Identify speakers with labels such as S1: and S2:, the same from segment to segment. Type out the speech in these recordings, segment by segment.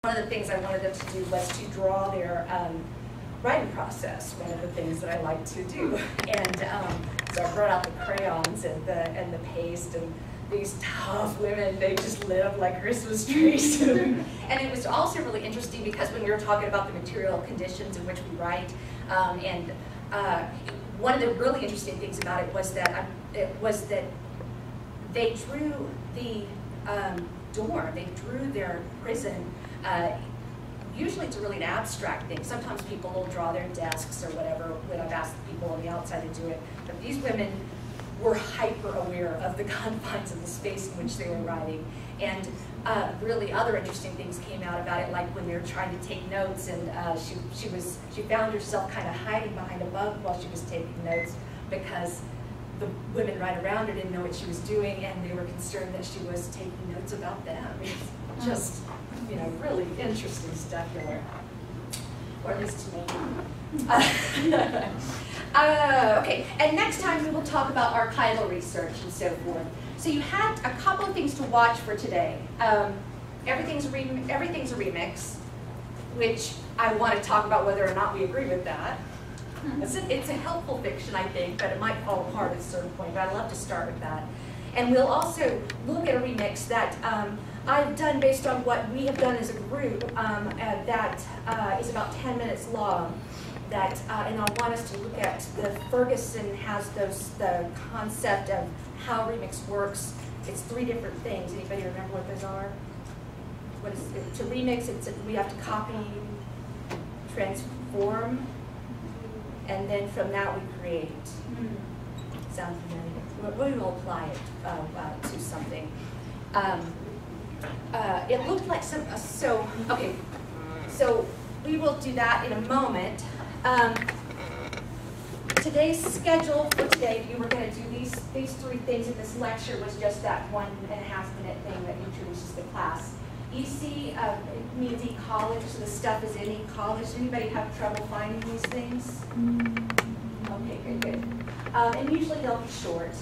S1: One of the things I wanted them to do was to draw their writing process, one of the things that I like to do. And so I brought out the crayons and the paste, and these tough women, they just live like Christmas trees. And it was also really interesting because when we were talking about the material conditions in which we write, one of the really interesting things about it was that they drew the dorm, they drew their prison. Usually it's really an abstract thing. Sometimes people will draw their desks or whatever when I've asked people on the outside to do it. But these women were hyper aware of the confines of the space in which they were writing. And really other interesting things came out about it, like when they were trying to take notes, and she found herself kind of hiding behind a bug while she was taking notes because the women right around her didn't know what she was doing, and they were concerned that she was taking notes about them. It's just, you know, really interesting stuff here, or at least to me. Okay, and next time we will talk about archival research and so forth. So you had a couple of things to watch for today. Everything's a remix, which I want to talk about whether or not we agree with that. It's a helpful fiction, I think, but it might fall apart at a certain point, but I'd love to start with that. And we'll also look at a remix that I've done based on what we have done as a group that is about 10 minutes long. And I want us to look at Ferguson has the concept of how remix works. It's 3 different things. Anybody remember what those are? What is it? To remix, we have to copy, transform, and then from that we create. Sound familiar? We will apply it to something. It looked like okay, so we will do that in a moment. Today's schedule for today, you were going to do these 3 things, and this lecture was just that 1.5-minute thing that introduces the class. EC means e-college, so the stuff is in e-college. Anybody have trouble finding these things? Okay, good. And usually they'll be short.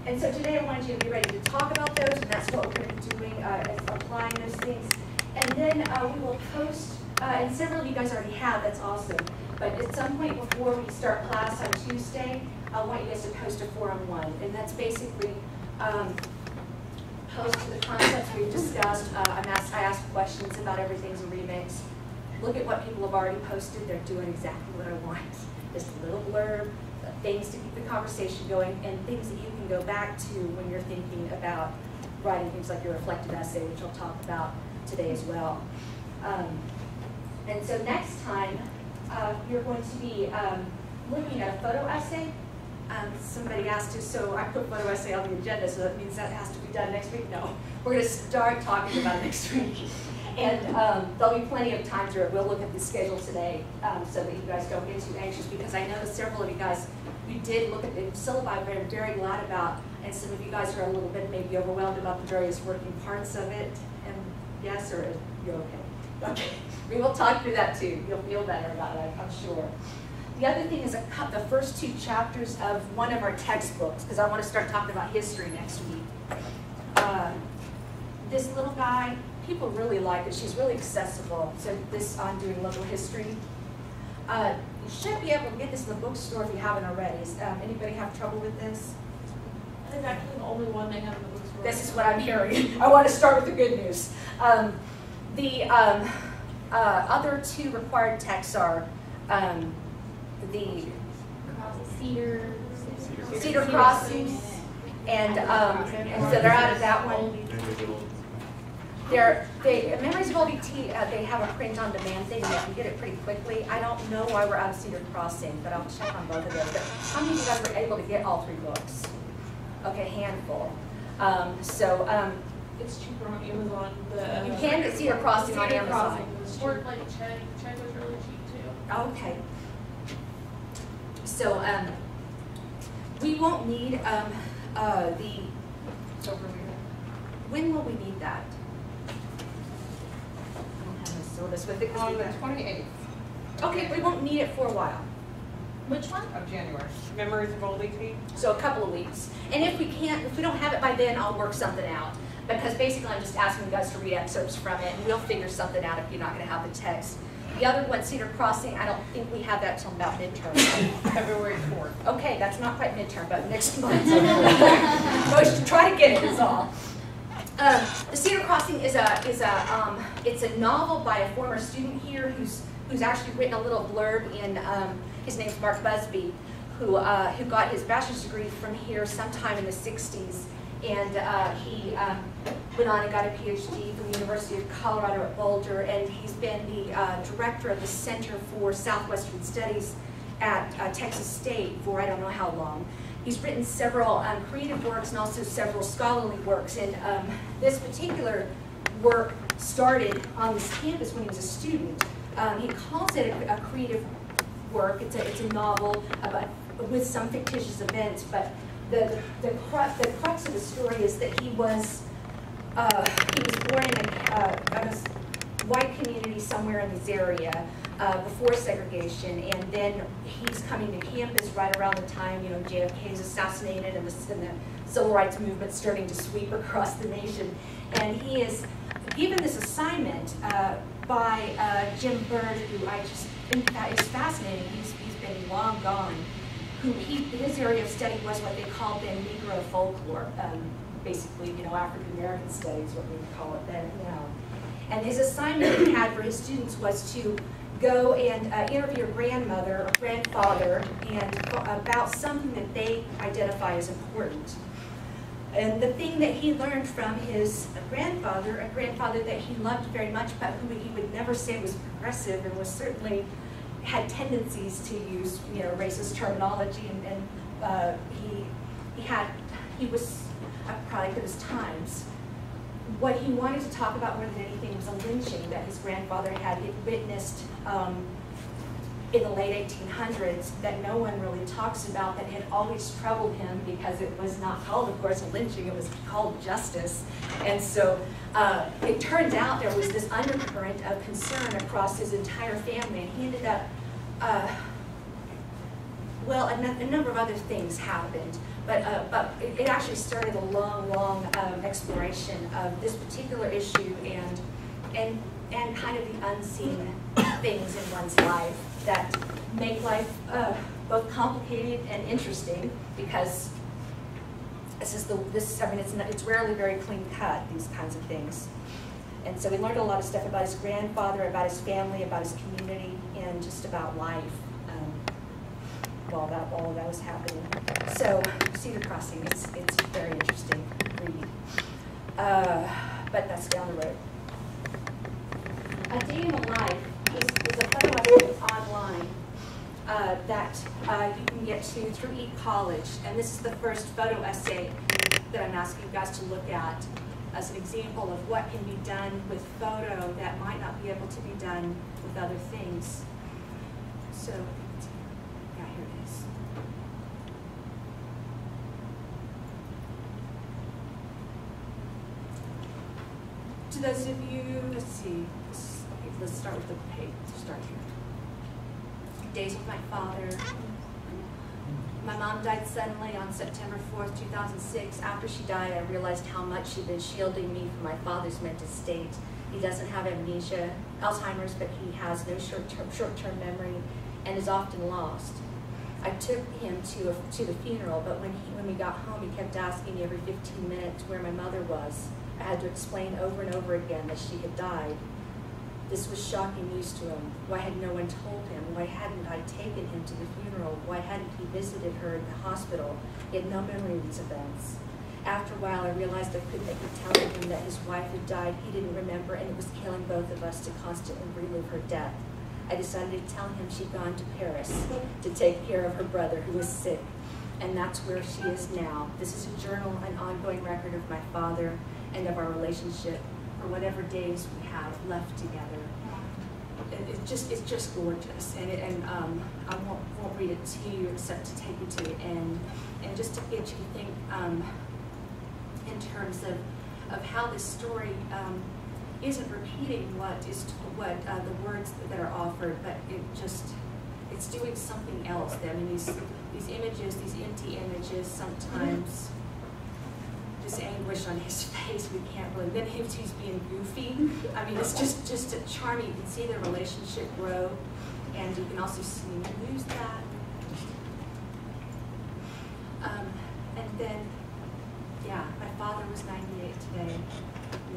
S1: And so today I wanted you to be ready to talk about those, and that's what we're going to be doing, is applying those things. And then we will post, and several of you guys already have, that's awesome. But at some point before we start class on Tuesday, I want you guys to post a 4-on-1. And that's basically post to the concepts we've discussed. I asked questions about everything's a remix. Look at what people have already posted. They're doing exactly what I want. Just a little blurb, things to keep the conversation going, and things that you can go back to when you're thinking about writing things like your reflective essay, which I'll talk about today as well. And so next time, you're going to be looking at a photo essay. Somebody asked us, so I put photo essay on the agenda, so that means that has to be done next week? No, we're going to start talking about it next week. And there'll be plenty of time to, we'll look at the schedule today so that you guys don't get too anxious, because I know that several of you guys, you did look at the syllabi I'm very glad about, and some of you guys are a little bit maybe overwhelmed about the various working parts of it. And yes, or you're okay? Okay. We will talk through that too. You'll feel better about it, I'm sure. The other thing is the first 2 chapters of one of our textbooks, because I want to start talking about history next week. This little guy, people really like it. She's really accessible. So this on doing local history. You should be able to get this in the bookstore if you haven't already. Anybody have trouble with this?
S2: It's actually the only one they have in the bookstore.
S1: This is what I'm hearing. I want to start with the good news. The other 2 required texts are the Cedar Crossing, and so they're out of that one. Memories of LBT, they have a print on demand thing, and you can get it pretty quickly. I don't know why we're out of Cedar Crossing, but I'll check on both of those. But how many of you guys were able to get all 3 books? Okay, handful.
S2: It's cheaper on Amazon.
S1: You can get Cedar Crossing on Amazon.
S2: Or like Check was really cheap too.
S1: Okay. So we won't need when will we need that? I don't have a syllabus with it.
S3: On the 28th.
S1: Okay, we won't need it for a while.
S2: Which one?
S3: Of January. Memories of Old EP.
S1: So a couple of weeks. And if we don't have it by then, I'll work something out. because basically I'm just asking you guys to read excerpts from it, and we'll figure something out if you're not going to have the text. The other one, Cedar Crossing, I don't think we have that till about midterm.
S2: February 4th.
S1: Okay, that's not quite midterm, but next month. Try to get it is all. The Cedar Crossing is it's a novel by a former student here who's actually written a little blurb in. His name's Mark Busby, who got his bachelor's degree from here sometime in the '60s, and he went on and got a PhD from the University of Colorado at Boulder, and he's been the director of the Center for Southwestern Studies at Texas State for I don't know how long. He's written several creative works and also several scholarly works, and this particular work started on this campus when he was a student. He calls it a creative work. It's a novel with some fictitious events, but the crux of the story is that he was born in a white community somewhere in this area before segregation, and then he's coming to campus right around the time JFK is assassinated and the civil rights movement starting to sweep across the nation, and he is given this assignment by Jim Bird, who is fascinating. He's been long gone. His area of study was what they called then Negro folklore, basically, African American studies, what we would call it then now. And his assignment he had for his students was to go and interview a grandmother or grandfather and about something that they identify as important. And the thing that he learned from his grandfather, a grandfather that he loved very much, but who he would never say was progressive and was certainly had tendencies to use racist terminology, and he was a product of his times. What he wanted to talk about more than anything was a lynching that his grandfather had witnessed in the late 1800s that no one really talks about, that had always troubled him because it was not called, of course, a lynching, it was called justice. And so it turns out there was this undercurrent of concern across his entire family, and he ended up, well, a number of other things happened. But it actually started a long exploration of this particular issue and kind of the unseen things in one's life that make life both complicated and interesting, because it's rarely very clean cut, these kinds of things. And so we learned a lot of stuff about his grandfather, about his family, about his community, and just about life. While all of that was happening. So Cedar Crossing, it's very interesting read. But that's down the road. A Day in the Life is a photo essay that's online that you can get to through eCollege. And this is the first photo essay that I'm asking you guys to look at as an example of what can be done with photo that might not be able to be done with other things. So, yeah, here it is. To those of you, let's see, let's start with the page, start here. Days with my father. My mom died suddenly on September 4th, 2006. After she died, I realized how much she'd been shielding me from my father's mental state. He doesn't have amnesia, Alzheimer's, but he has no short-term memory and is often lost. I took him to the funeral, but when we got home, he kept asking me every 15 minutes where my mother was. I had to explain over and over again that she had died. This was shocking news to him. Why had no one told him? Why hadn't I taken him to the funeral? Why hadn't he visited her in the hospital? He had no memory of these events. After a while, I realized I couldn't keep telling him that his wife had died. He didn't remember, and it was killing both of us to constantly relive her death. I decided to tell him she'd gone to Paris to take care of her brother who was sick, and that's where she is now. This is a journal, an ongoing record of my father and of our relationship for whatever days we have left together. It's just gorgeous, and I won't read it to you except to take you to the end, and just to get you to think in terms of how this story isn't repeating the words that are offered, but it's doing something else. I mean, these images, these empty images, sometimes this anguish on his face. We can't really. Then he's being goofy. I mean, it's just a charming. You can see their relationship grow, and you can also see him lose that. And then, yeah, my father was 98 today,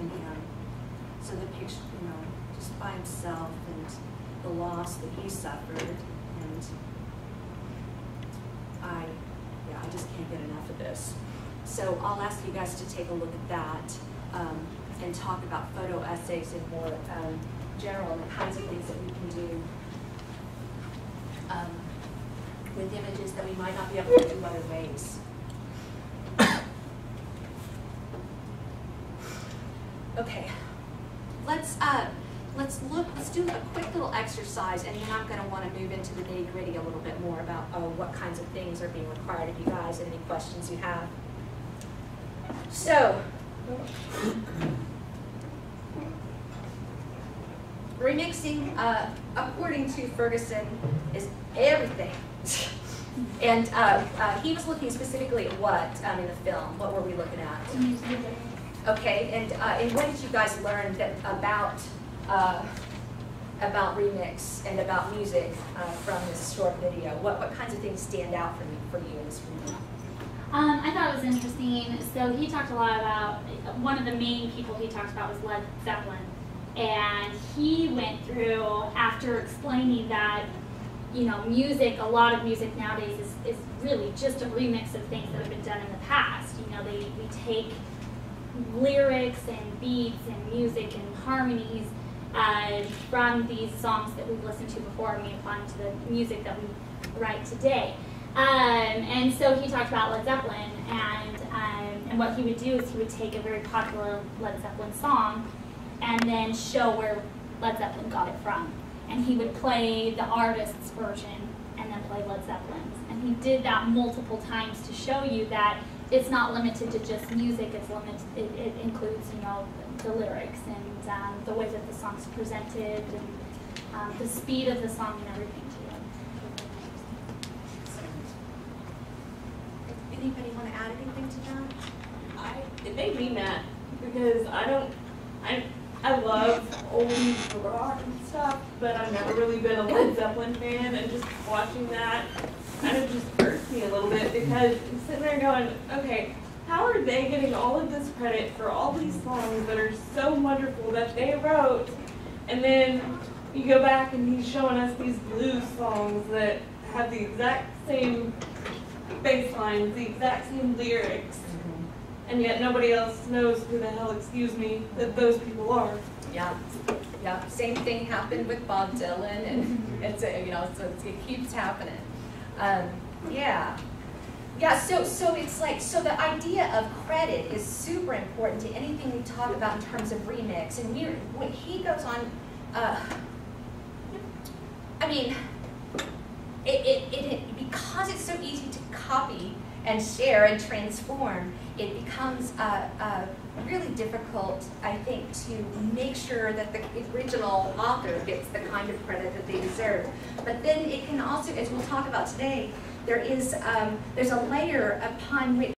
S1: and so the picture, you know, just by himself and the loss that he suffered, and I just can't get enough of this. So I'll ask you guys to take a look at that and talk about photo essays and more general and the kinds of things that we can do with images that we might not be able to do other ways. Okay, let's do a quick little exercise, and then I'm going to want to move into the nitty-gritty a little bit more about what kinds of things are being required of you guys and any questions you have. So, remixing, according to Ferguson, is everything. And he was looking specifically at what in the film? What were we looking at? Okay, and what did you guys learn that about remix and about music from this short video? What kinds of things stand out for you in this video?
S3: I thought it was interesting. So he talked a lot about, one of the main people he talked about was Led Zeppelin. And he went through, after explaining that, you know, music, a lot of music nowadays is really just a remix of things that have been done in the past. You know, we take lyrics and beats and music and harmonies from these songs that we've listened to before, and we apply them to the music that we write today. And so he talked about Led Zeppelin, and what he would do is he would take a very popular Led Zeppelin song and then show where Led Zeppelin got it from. And he would play the artist's version and then play Led Zeppelin's. And he did that multiple times to show you that it's not limited to just music, it includes, you know, the lyrics and the way that the song's presented and the speed of the song and everything to it.
S1: Anybody want to add anything to that?
S2: It made me mad because I love old rock and stuff, but I've never really been a Led Zeppelin fan, and just watching that kind of just hurts me a little bit because I'm sitting there going, okay, how are they getting all of this credit for all these songs that are so wonderful that they wrote, and then you go back and he's showing us these blues songs that have the exact same bass lines, the exact same lyrics, and yet nobody else knows who the hell, excuse me, that those people are.
S1: Yeah, yeah. Same thing happened with Bob Dylan, and it's you know, so it keeps happening. Yeah. So it's like, so the idea of credit is super important to anything we talk about in terms of remix. And when he goes on, I mean, because it's so easy to copy and share and transform, it becomes really difficult, I think, to make sure that the original author gets the kind of credit that they deserve. But then it can also, as we'll talk about today, there's a layer upon which